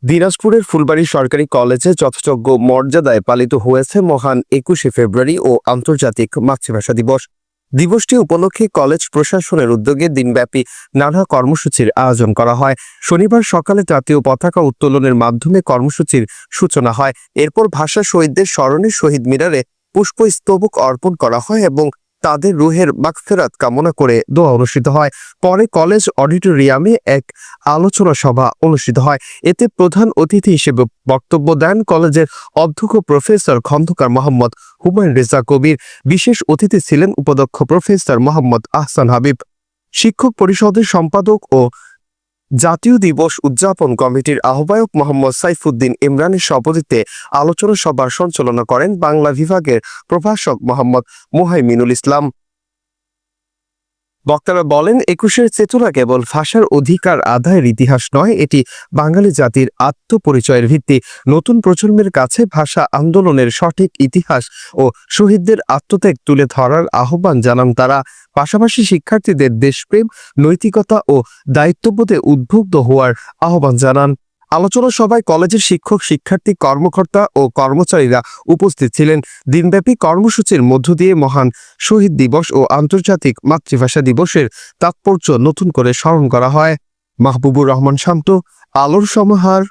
দিনাজপুরের ফুলবাড়ী সরকারি কলেজে যথাযোগ্য মর্যাদায় পালিত হয়েছে মহান ২১শে ফেব্রুয়ারি ও আন্তর্জাতিক মাতৃভাষা দিবস। দিবসটি উপলক্ষে কলেজ প্রশাসনের উদ্যোগে দিনব্যাপী নানা কর্মসূচির আয়োজন করা হয়। শনিবার সকালে জাতীয় পতাকা উত্তোলনের মাধ্যমে কর্মসূচির সূচনা হয়। এরপর ভাষা শহীদদের স্মরণে শহীদ মিনারে পুষ্পস্তবক অর্পণ করা হয় এবং তাদের রুহের মাগফিরাত কামনা করে দোয়া অনুষ্ঠিত হয়। পরে কলেজ অডিটোরিয়ামে এক আলোচনা সভা অনুষ্ঠিত হয়। এতে প্রধান অতিথি হিসেবে বক্তব্য দেন কলেজের অধ্যক্ষ প্রফেসর খন্দকার মোহাম্মদ হুমায়ুন রেজা কবির। বিশেষ অতিথি ছিলেন উপাধ্যক্ষ প্রফেসর মোহাম্মদ আহসান হাবিব। শিক্ষক পরিষদের সম্পাদক ও জাতীয় দিবস উদযাপন কমিটির আহ্বায়ক মোহাম্মদ সাইফুদ্দিন ইমরানের সভাপতিত্বে আলোচনা সভার সঞ্চালনা করেন বাংলা বিভাগের প্রভাষক মোহাম্মদ মুহাইমিনুল ইসলাম। বক্তারা বলেন, ২১-এর চেতনা কেবল ভাষার অধিকার আদায়ের ইতিহাস নয়, এটি বাঙালি জাতির আত্মপরিচয়ের ভিত্তি। নতুন প্রজন্মের কাছে ভাষা আন্দোলনের সঠিক ইতিহাস ও শহীদদের আত্মত্যাগ তুলে ধরার আহ্বান জানান তারা। পাশাপাশি শিক্ষার্থীদের দেশপ্রেম, নৈতিকতা ও দায়িত্ববোধে উদ্বুদ্ধ হওয়ার আহ্বান জানান। আলোচনা সভায় কলেজের শিক্ষক, শিক্ষার্থী, কর্মকর্তা ও কর্মচারীরা উপস্থিত ছিলেন। দিনব্যাপী কর্মসূচির মধ্য দিয়ে মহান শহীদ দিবস ও আন্তর্জাতিক মাতৃভাষা দিবসের তাৎপর্য নতুন করে স্মরণ করা হয়। মাহবুবুর রহমান শান্ত, আলোর সমাহার।